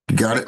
You got it?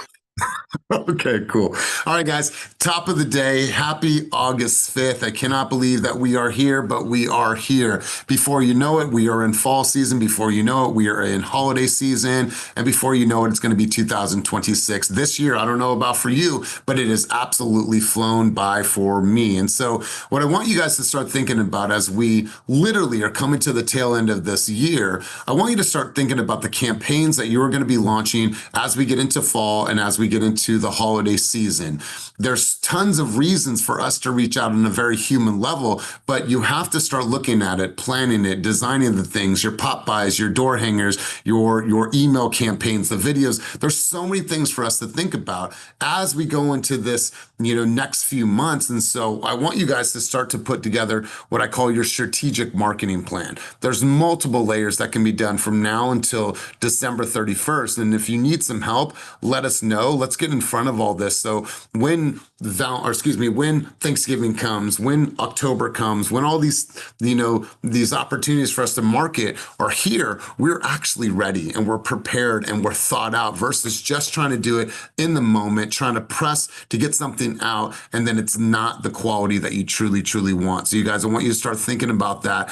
Okay, cool. All right, guys, top of the day. Happy August 5th. I cannot believe that we are here, but we are here. Before you know it, we are in fall season. Before you know it, we are in holiday season. And before you know it, it's going to be 2026. This year, I don't know about for you, but it has absolutely flown by for me. And so, what I want you guys to start thinking about as we literally are coming to the tail end of this year, I want you to start thinking about the campaigns that you are going to be launching as we get into fall and as we get into the holiday season. There's tons of reasons for us to reach out on a very human level, but you have to start looking at it, planning it, designing the things, your pop buys, your door hangers, your email campaigns, the videos. There's so many things for us to think about as we go into this, next few months. And so I want you guys to start to put together what I call your strategic marketing plan. There's multiple layers that can be done from now until December 31st. And if you need some help, let us know. Let's get in front of all this. So when Thanksgiving comes, when October comes, when all these opportunities for us to market are here, we're actually ready and we're prepared and we're thought out versus just trying to do it in the moment, trying to press to get something out, and then it's not the quality that you truly, truly want. So you guys, I want you to start thinking about that.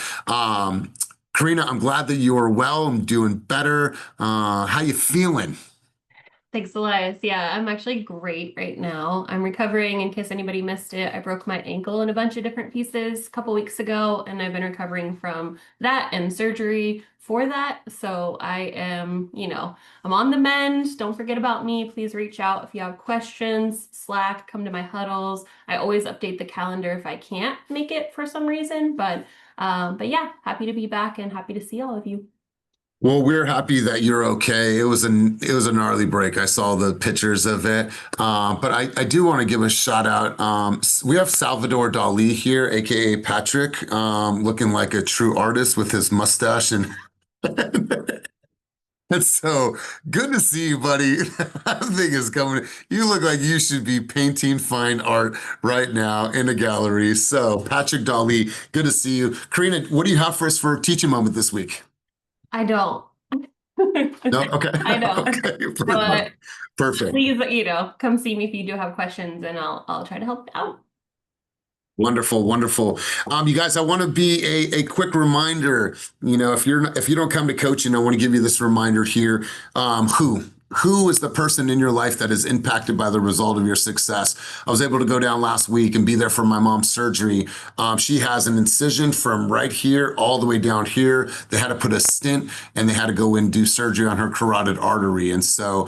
Karina, I'm glad that you are well. I'm doing better. How you feeling? Thanks, Elias. Yeah, I'm actually great right now. I'm recovering in case anybody missed it. I broke my ankle in a bunch of different pieces a couple weeks ago, and I've been recovering from that and surgery for that. So I'm on the mend. Don't forget about me. Please reach out if you have questions. Slack, come to my huddles. I always update the calendar if I can't make it for some reason, but yeah, happy to be back and happy to see all of you. Well, we're happy that you're okay. It was a gnarly break. I saw the pictures of it, but I do want to give a shout out. We have Salvador Dali here, aka Patrick, looking like a true artist with his mustache and. It's so good to see you, buddy. That thing is coming. You look like you should be painting fine art right now in a gallery. So, Patrick Dali, good to see you. Karina, what do you have for us for teaching moment this week? I don't. No? Okay. I don't. Okay. But Perfect. please, come see me if you do have questions and I'll try to help out. Wonderful, wonderful. You guys, I want to be a quick reminder. If you don't come to coaching, I want to give you this reminder here. Who is the person in your life that is impacted by the result of your success? I was able to go down last week and be there for my mom's surgery. She has an incision from right here all the way down here. They had to put a stent and they had to go in and do surgery on her carotid artery. And so,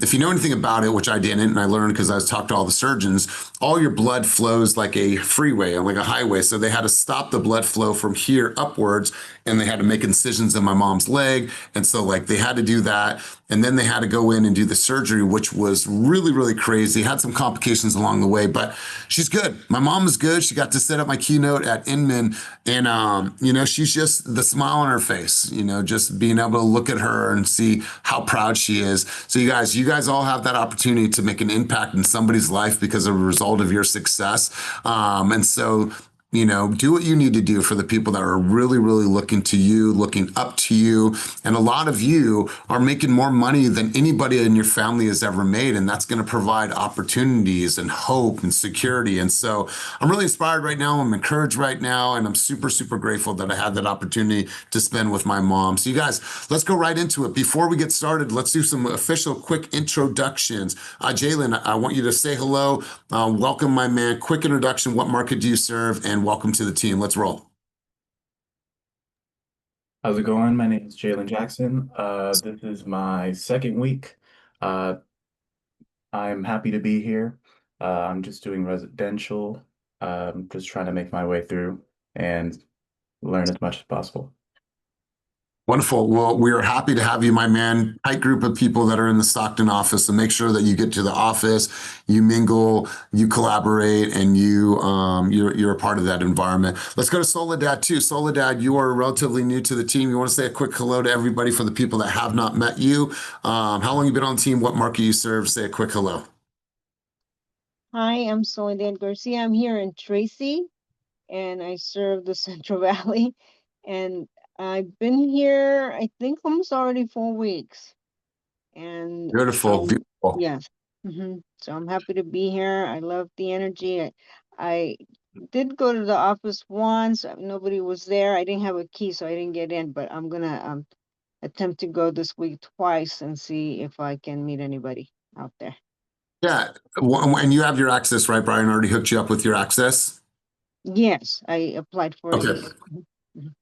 if you know anything about it, which I didn't, and I learned because I was talked to all the surgeons, all your blood flows like a freeway and like a highway. So they had to stop the blood flow from here upwards and they had to make incisions in my mom's leg. And so like they had to do that. And then they had to go in and do the surgery, which was really, really crazy. Had some complications along the way, but she's good. My mom is good. She got to set up my keynote at Inman and, she's just the smile on her face, just being able to look at her and see how proud she is. So you guys all have that opportunity to make an impact in somebody's life because of a result of your success. And so, do what you need to do for the people that are really, really looking to you, looking up to you. And a lot of you are making more money than anybody in your family has ever made. And that's going to provide opportunities and hope and security. And so I'm really inspired right now. I'm encouraged right now. And I'm super, super grateful that I had that opportunity to spend with my mom. So you guys, let's go right into it. Before we get started, let's do some official quick introductions. Jalen, I want you to say hello. Welcome, my man. Quick introduction. What market do you serve? And welcome to the team. Let's roll. How's it going? My name is Jalen Jackson. This is my second week. Uh, I'm happy to be here. I'm just doing residential, just trying to make my way through and learn as much as possible. Wonderful. Well, we are happy to have you, my man. Tight group of people that are in the Stockton office, so make sure that you get to the office, you mingle, you collaborate, and you're a part of that environment. Let's go to Soledad too. Soledad, you are relatively new to the team. You want to say a quick hello to everybody for the people that have not met you. How long you been on the team? What market you serve? Say a quick hello. Hi, I'm Soledad Garcia. I'm here in Tracy, and I serve the Central Valley. And I've been here, I think, almost already 4 weeks. And Beautiful, beautiful. yes. So I'm happy to be here. I love the energy. I did go to the office once. Nobody was there. I didn't have a key, so I didn't get in, but I'm gonna attempt to go this week twice and see if I can meet anybody out there. Yeah, and you have your access, right? Brian already hooked you up with your access? Yes, I applied for it. Okay. Mhm. Mhm.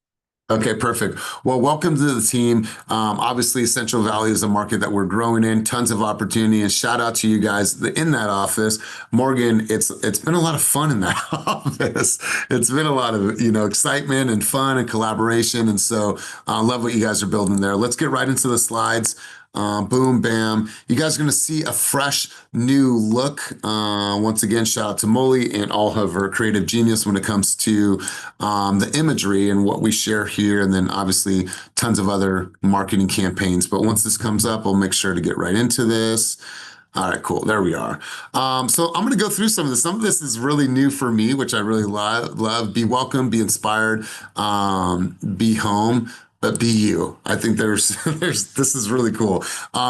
Okay, perfect. Well, welcome to the team. Obviously, Central Valley is a market that we're growing in, tons of opportunity, and shout out to you guys in that office. Morgan, it's been a lot of fun in that office. It's been a lot of excitement and fun and collaboration, and so I love what you guys are building there. Let's get right into the slides. Boom, bam. You guys are going to see a fresh new look. Once again, shout out to MOLI and all of her creative genius when it comes to the imagery and what we share here, and then obviously tons of other marketing campaigns. But once this comes up, I'll make sure to get right into this. All right, cool. There we are. So I'm going to go through some of this. Some of this is really new for me, which I really love. Be welcome, be inspired, be home, but be you. I think this is really cool.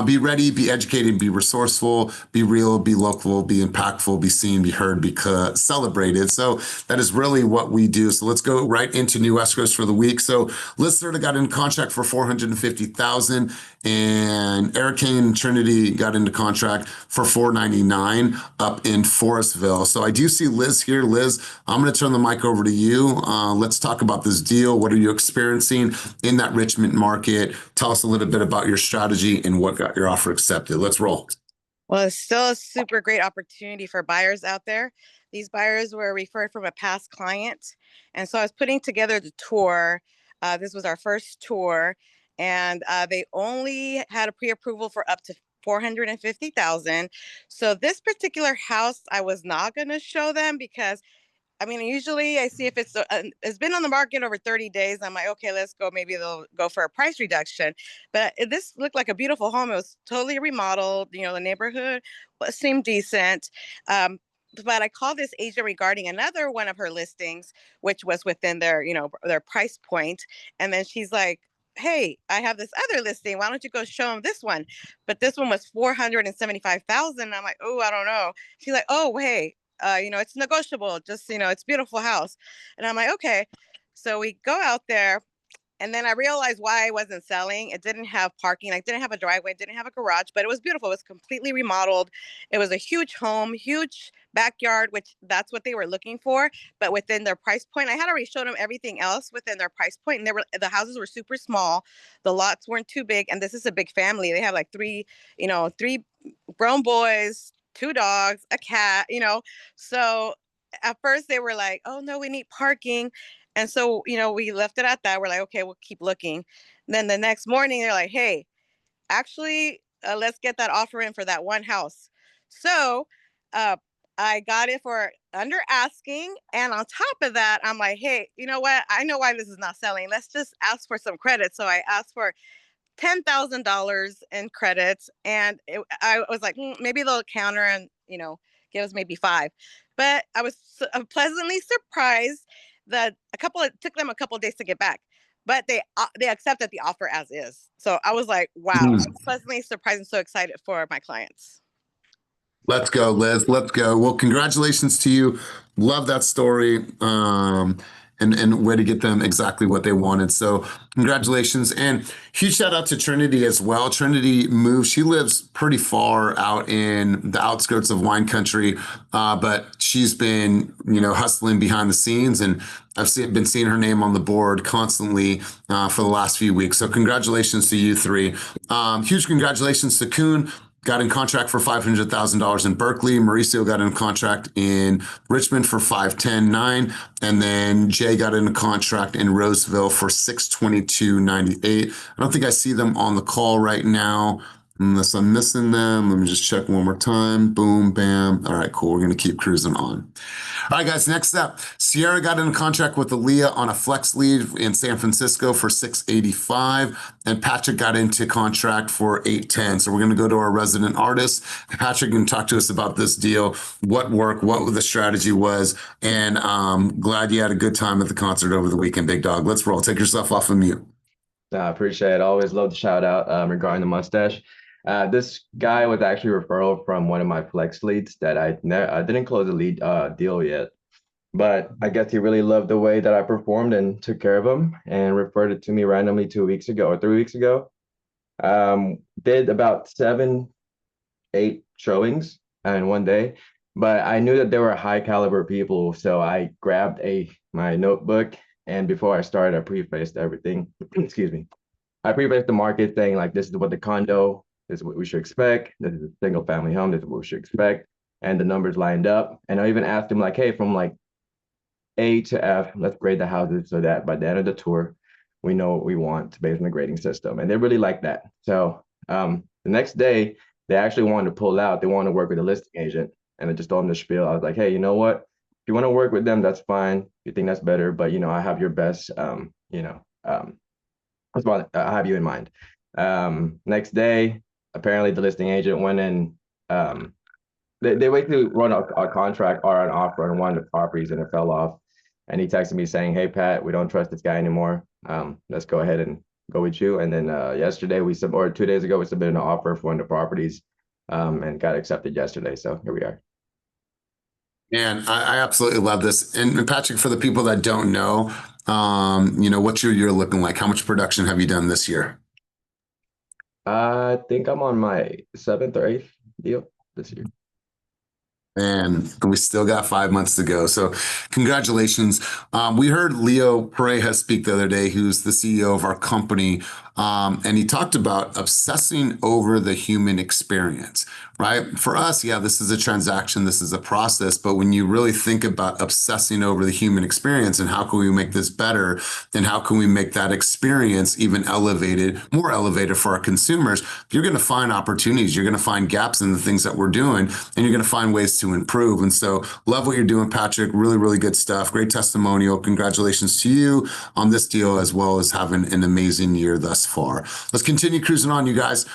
Be ready, be educated, be resourceful, be real, be local, be impactful, be seen, be heard, be celebrated. So that is really what we do. So let's go right into new escrows for the week. So listener got in contract for $450,000, and Eric Kane and Trinity got into contract for $499 up in Forestville. So I do see Liz here. Liz, I'm going to turn the mic over to you. Let's talk about this deal. What are you experiencing in that Richmond market? Tell us a little bit about your strategy and what got your offer accepted. Let's roll. Well, it's still a super great opportunity for buyers out there. These buyers were referred from a past client. And so I was putting together the tour. This was our first tour, and they only had a pre-approval for up to $450,000. So this particular house, I was not going to show them because I mean, usually I see if it's been on the market over 30 days. I'm like, okay, let's go. Maybe they'll go for a price reduction. But this looked like a beautiful home. It was totally remodeled. The neighborhood seemed decent. But I called this agent regarding another one of her listings, which was within their price point. And then she's like, hey, I have this other listing. Why don't you go show them this one? But this one was $475,000. I'm like, oh, I don't know. She's like, oh, hey, it's negotiable. Just, it's a beautiful house. And I'm like, okay. So we go out there, and then I realized why I wasn't selling. It didn't have parking. I didn't have a driveway. It didn't have a garage, but it was beautiful. It was completely remodeled. It was a huge home, huge backyard, which that's what they were looking for, but within their price point. I had already showed them everything else within their price point, and the houses were super small. The lots weren't too big, and this is a big family. They have like three grown boys, 2 dogs, a cat, So at first they were like, oh no, we need parking. And so, we left it at that. We're like, okay, we'll keep looking. And then the next morning they're like, hey, actually, let's get that offer in for that one house. So I got it for under asking. And on top of that, I'm like, hey, you know what? I know why this is not selling. Let's just ask for some credit. So I asked for $10,000 in credits, and I was like, maybe they'll counter and give us maybe 5. But I was pleasantly surprised that it took them a couple of days to get back, but they accepted the offer as is. So I was like, wow, I'm pleasantly surprised and so excited for my clients. Let's go, Liz. Let's go. Well, congratulations to you. Love that story. And way to get them exactly what they wanted. So congratulations. And huge shout out to Trinity as well. Trinity moved. She lives pretty far out in the outskirts of wine country, but she's been, hustling behind the scenes. And I've been seeing her name on the board constantly for the last few weeks. So congratulations to you three. Huge congratulations to Kuhn. Got in contract for $500,000 in Berkeley. Mauricio got in contract in Richmond for $510,900. And then Jay got in a contract in Roseville for $622,98. I don't think I see them on the call right now, unless I'm missing them. Let me just check one more time. Boom, bam. All right, cool. We're going to keep cruising on. All right, guys, next up, Sierra got in a contract with Aaliyah on a flex lead in San Francisco for $685, and Patrick got into contract for $810. So we're going to go to our resident artist. Patrick can talk to us about this deal, what worked, what the strategy was, and glad you had a good time at the concert over the weekend, big dog. Let's roll. Take yourself off of mute. I appreciate it. I always love the shout out regarding the mustache. This guy was actually a referral from one of my flex leads that I didn't close the lead deal yet, but I guess he really loved the way that I performed and took care of him and referred it to me randomly 2 weeks ago or 3 weeks ago. Did about 7, 8 showings in one day, but I knew that there were high caliber people, so I grabbed my notebook, and before I started, I prefaced everything. Excuse me. I prefaced the market saying like, this is what the condo, this is what we should expect. This is a single family home, this is what we should expect. And the numbers lined up. And I even asked him like, hey, from like A to F, let's grade the houses so that by the end of the tour, we know what we want based on the grading system. And they really like that. So the next day, they actually wanted to pull out. They wanted to work with a listing agent. And I just told them the spiel. I was like, hey, you know what? If you want to work with them, that's fine. If you think that's better, but I have your best, that's what I have you in mind. Next day, apparently the listing agent went in. They basically run a contract or an offer on one of the properties, and it fell off. And he texted me saying, hey, Pat, we don't trust this guy anymore. Let's go ahead and go with you. And then yesterday, or 2 days ago, we submitted an offer for one of the properties and got accepted yesterday. So here we are. And I absolutely love this. And Patrick, for the people that don't know, what's your year looking like? How much production have you done this year? I think I'm on my 7th or 8th deal this year. And we still got 5 months to go. So congratulations. We heard Leo Pareja speak the other day, who's the CEO of our company. And he talked about obsessing over the human experience, right? For us, yeah, this is a transaction, this is a process, but when you really think about obsessing over the human experience and how can we make this better and how can we make that experience even more elevated for our consumers, you're going to find opportunities, you're going to find gaps in the things that we're doing, and you're going to find ways to improve. And so love what you're doing, Patrick. Really, really good stuff. Great testimonial. Congratulations to you on this deal, as well as having an amazing year thus far. Let's continue cruising on, you guys.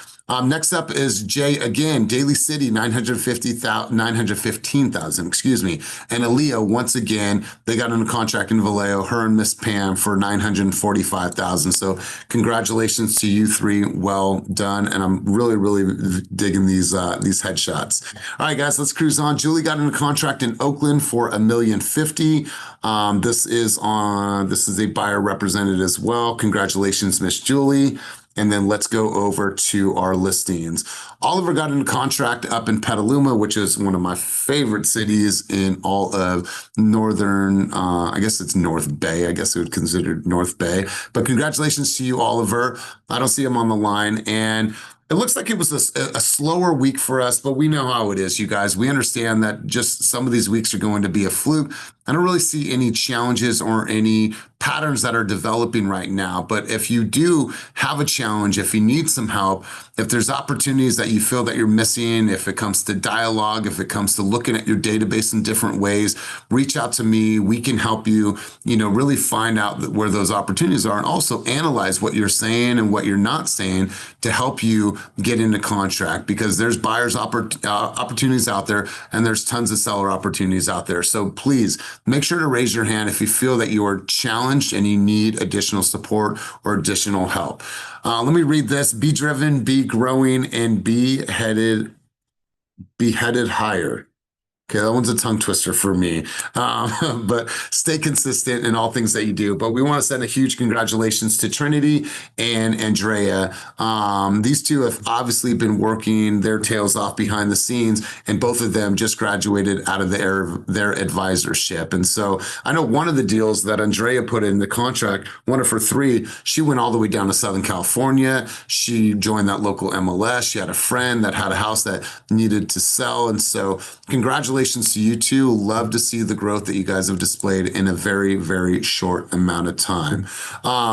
Next up is Jay again, Daly City, 915,000, excuse me. And Aaliyah, once again, they got under contract in Vallejo, her and Miss Pam for 945,000. So congratulations to you three. Well done. And I'm really, really digging these headshots. All right, guys, let's cruise on. Julie got under contract in Oakland for $1,050,000. This is a buyer represented as well. Congratulations, Miss Julie. And then let's go over to our listings. Oliver got into contract up in Petaluma, which is one of my favorite cities in all of northern, I guess it's North Bay. I guess it would consider North Bay. But congratulations to you, Oliver. I don't see him on the line. And it looks like it was a slower week for us, but we know how it is, you guys. We understand that just some of these weeks are going to be a fluke. I don't really see any challenges or any patterns that are developing right now. But if you do have a challenge, if you need some help, if there's opportunities that you feel that you're missing, if it comes to dialogue, if it comes to looking at your database in different ways, reach out to me. We can help you, really find out where those opportunities are and also analyze what you're saying and what you're not saying to help you get into contract, because there's buyers opportunities out there and there's tons of seller opportunities out there. So please make sure to raise your hand if you feel that you are challenged and you need additional support or additional help. Let me read this. Be driven, be growing, and be headed higher. Okay, that one's a tongue twister for me, but stay consistent in all things that you do. But we want to send a huge congratulations to Trinity and Andrea. These two have obviously been working their tails off behind the scenes, and both of them just graduated out of their advisorship. And so I know one of the deals that Andrea put in the contract, one of her three, she went all the way down to Southern California. She joined that local MLS. She had a friend that had a house that needed to sell. And so congratulations to you two. Love to see the growth that you guys have displayed in a very, very short amount of time.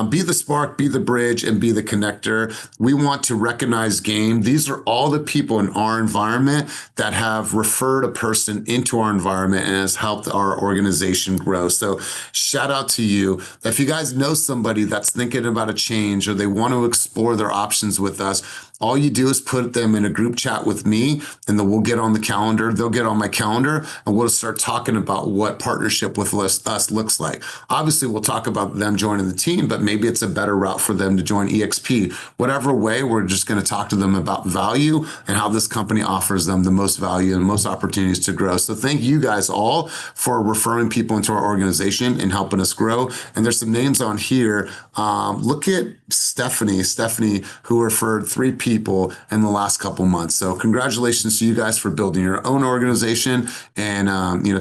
Be the spark, be the bridge, and be the connector. We want to recognize game. These are all the people in our environment that have referred a person into our environment and has helped our organization grow. So shout out to you. If you guys know somebody that's thinking about a change or they want to explore their options with us, All you do is put them in a group chat with me, and then we'll get on the calendar. They'll get on my calendar, and we'll start talking about what partnership with us looks like. Obviously, we'll talk about them joining the team, but maybe it's a better route for them to join EXP. Whatever way, we're just going to talk to them about value and how this company offers them the most value and most opportunities to grow. So thank you guys all for referring people into our organization and helping us grow. And there's some names on here. Look at Stephanie, who referred 3 people in the last couple months. So congratulations to you guys for building your own organization. And,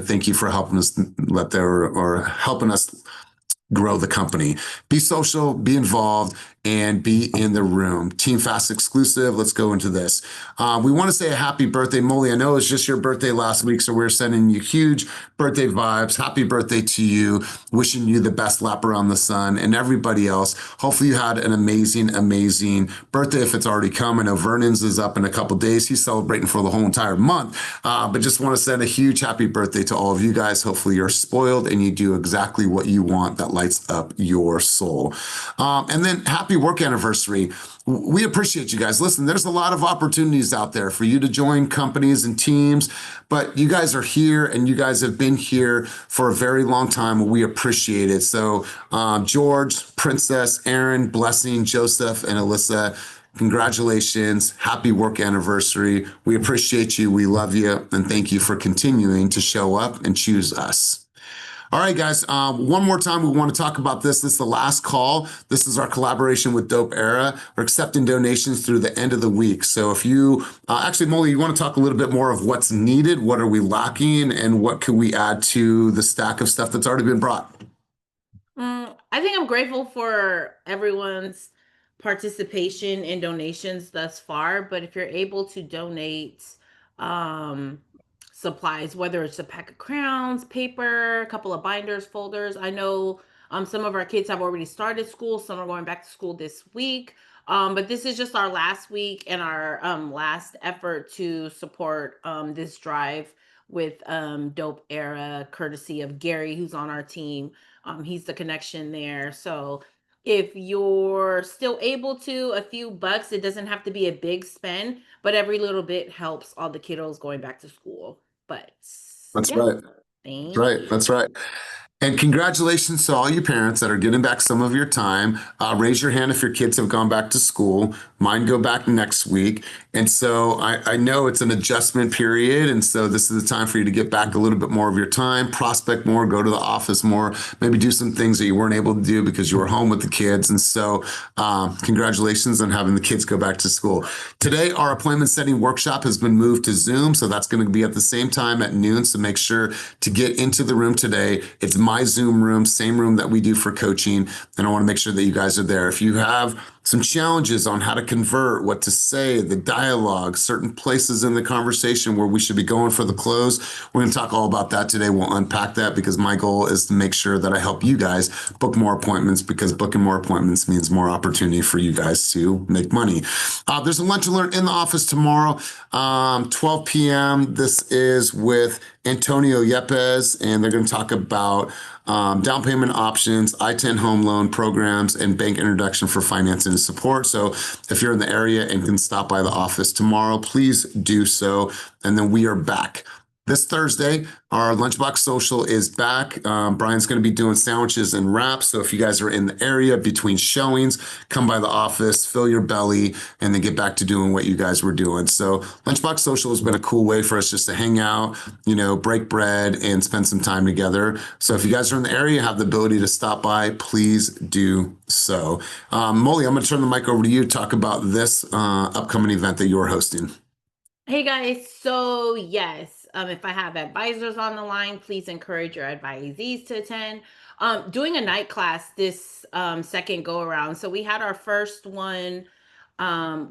thank you for helping us helping us grow the company. Be social, be involved, and be in the room. Team Fast exclusive. Let's go into this. We want to say a happy birthday, MOLI. I know it was just your birthday last week, so we're sending you huge birthday vibes. Happy birthday to you. Wishing you the best lap around the sun, and everybody else. Hopefully you had an amazing, amazing birthday if it's already come. I know Vernon's is up in a couple days. He's celebrating for the whole entire month. But just want to send a huge happy birthday to all of you guys. Hopefully you're spoiled and you do exactly what you want that lights up your soul. And then happy work anniversary. We appreciate you guys. Listen, there's a lot of opportunities out there for you to join companies and teams, but you guys are here and you guys have been here for a very long time. We appreciate it. So George, Princess, Aaron, Blessing, Joseph, and Alyssa, congratulations. Happy work anniversary. We appreciate you. We love you. And thank you for continuing to show up and choose us. All right, guys, one more time, we want to talk about this. This is the last call. This is our collaboration with Dope Era. We're accepting donations through the end of the week. So if you, actually, MOLI, you want to talk a little bit more of what's needed, what are we lacking, and what can we add to the stack of stuff that's already been brought? I think I'm grateful for everyone's participation and donations thus far, but if you're able to donate, supplies, whether it's a pack of crayons, paper, a couple of binders, folders. I know some of our kids have already started school. Some are going back to school this week. But this is just our last week and our last effort to support this drive with Dope Era, courtesy of Gary, who's on our team. He's the connection there. So if you're still able to, a few bucks, it doesn't have to be a big spend, but every little bit helps all the kiddos going back to school. But That's yeah. right. That's right. That's right. And congratulations to all you parents that are getting back some of your time. Raise your hand if your kids have gone back to school. Mine go back next week. And so I know it's an adjustment period. And so this is the time for you to get back a little bit more of your time, prospect more, go to the office more, maybe do some things that you weren't able to do because you were home with the kids. And so congratulations on having the kids go back to school. Today, our appointment setting workshop has been moved to Zoom. So that's going to be at the same time at noon. So make sure to get into the room today. It's my Zoom room, same room that we do for coaching. And I want to make sure that you guys are there. If you have some challenges on how to convert, what to say, the dialogue, certain places in the conversation where we should be going for the close, we're going to talk all about that today. We'll unpack that because my goal is to make sure that I help you guys book more appointments, because booking more appointments means more opportunity for you guys to make money. There's a lunch and learn in the office tomorrow, 12 p.m. This is with Antonio Yepes, and they're going to talk about down payment options, I-10 home loan programs, and bank introduction for financing and support. So if you're in the area and can stop by the office tomorrow, please do so. And then we are back this Thursday. Our Lunchbox Social is back. Brian's going to be doing sandwiches and wraps. So if you guys are in the area between showings, come by the office, fill your belly, and then get back to doing what you guys were doing. So Lunchbox Social has been a cool way for us just to hang out, break bread and spend some time together. So if you guys are in the area, have the ability to stop by, please do so. MOLI, I'm going to turn the mic over to you to talk about this upcoming event that you're hosting. Hey guys, so yes, if I have advisors on the line, please encourage your advisees to attend. Doing a night class this second go around. So we had our first one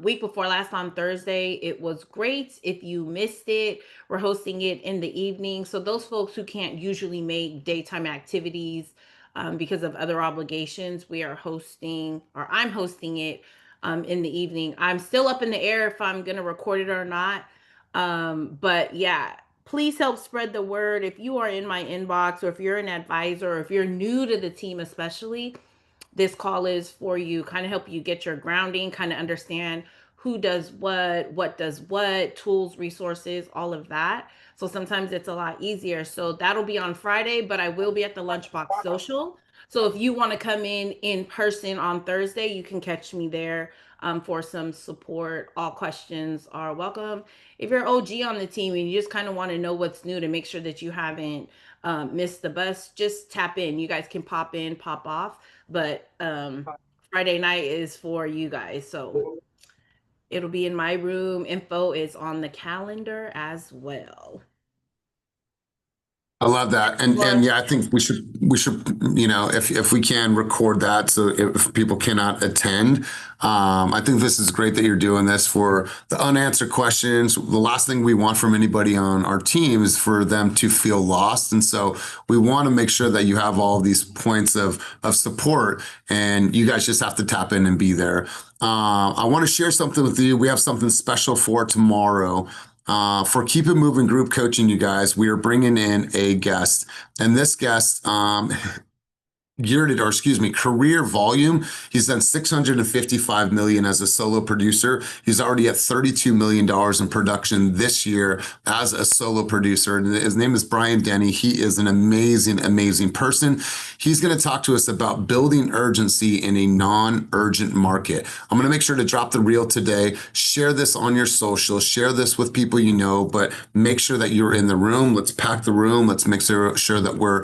week before last on Thursday. It was great. If you missed it, we're hosting it in the evening. So those folks who can't usually make daytime activities because of other obligations, I'm hosting it in the evening. I'm still up in the air if I'm going to record it or not. But yeah, please help spread the word. If you are in my inbox, or if you're an advisor, or if you're new to the team, especially, this call is for you. Kind of help you get your grounding, kind of understand who does what does what, tools, resources, all of that. So sometimes it's a lot easier. So that'll be on Friday, but I will be at the Lunchbox Social. So if you want to come in person on Thursday, you can catch me there for some support. All questions are welcome. If you're OG on the team and you just kind of want to know what's new to make sure that you haven't missed the bus, just tap in. You guys can pop in, pop off, but Friday night is for you guys. So it'll be in my room. Info is on the calendar as well. I love that. And yeah, I think we should, if we can record that. So if people cannot attend, I think this is great that you're doing this for the unanswered questions. The last thing we want from anybody on our team is for them to feel lost. And so we want to make sure that you have all of these points of support, and you guys just have to tap in and be there. I want to share something with you. We have something special for tomorrow. For Keep It Moving group coaching, you guys, we are bringing in a guest, and this guest, career volume. He's done 655 million as a solo producer. He's already at $32 million in production this year as a solo producer. And his name is Brian Denny. He is an amazing, amazing person. He's going to talk to us about building urgency in a non-urgent market. I'm going to make sure to drop the reel today. Share this on your social. Share this with people you know, but make sure that you're in the room. Let's pack the room. Let's make sure that we're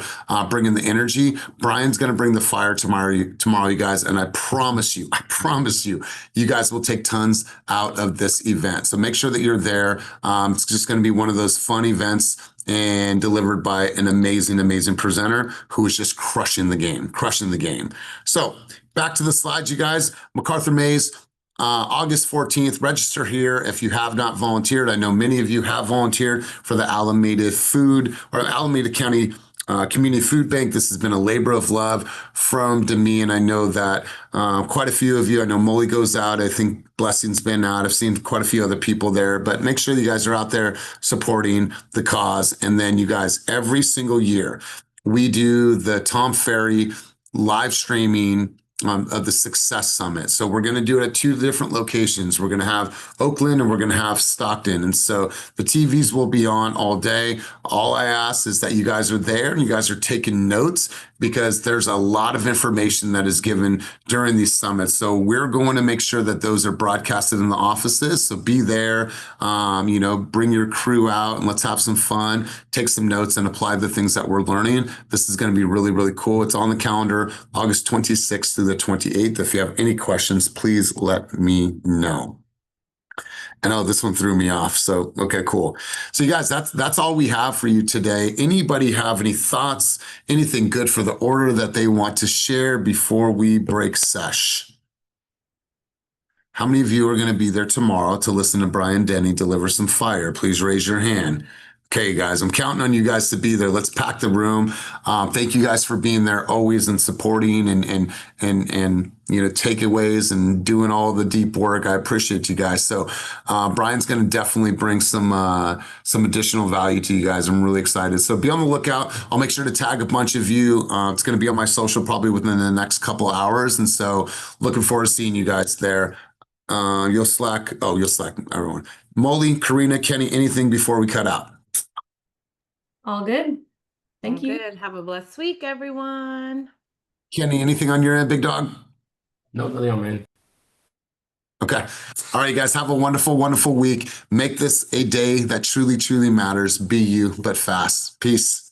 bringing the energy. Brian's going to bring the fire tomorrow, you guys. And I promise you, you guys will take tons out of this event. So make sure that you're there. It's just going to be one of those fun events and delivered by an amazing, amazing presenter who is just crushing the game. So back to the slides, you guys. MacArthur Maze, August 14th, register here if you have not volunteered. I know many of you have volunteered for the Alameda County Community Food Bank. This has been a labor of love from Demi, and I know that quite a few of you, I know MOLI goes out, I think Blessing's been out, I've seen quite a few other people there, but make sure you guys are out there supporting the cause. And then you guys, every single year, we do the Tom Ferry live streaming of the Success Summit. So we're going to do it at 2 different locations. We're going to have Oakland and we're going to have Stockton. And so the TVs will be on all day. All I ask is that you guys are there and you guys are taking notes, because there's a lot of information that is given during these summits. So we're going to make sure that those are broadcasted in the offices. So be there, bring your crew out and let's have some fun, take some notes and apply the things that we're learning. This is going to be really, really cool. It's on the calendar, August 26th through the 28th. If you have any questions, please let me know. And oh, this one threw me off. So, okay, cool. So you guys, that's all we have for you today. Anybody have any thoughts, anything good for the order that they want to share before we break sesh? How many of you are going to be there tomorrow to listen to Brian Denny deliver some fire? Please raise your hand. Okay, guys, I'm counting on you guys to be there. Let's pack the room. Thank you guys for being there always and supporting and takeaways and doing all the deep work. I appreciate you guys. So Brian's going to definitely bring some additional value to you guys. I'm really excited. So be on the lookout. I'll make sure to tag a bunch of you. It's going to be on my social probably within the next couple hours. And so looking forward to seeing you guys there. You'll Slack everyone. MOLI, Karina, Kenny, anything before we cut out? All good. Thank you. Good. Have a blessed week, everyone. Kenny, anything on your end, big dog? No, nothing on my end. Okay. All right, guys, have a wonderful, wonderful week. Make this a day that truly, truly matters. Be you, but fast. Peace.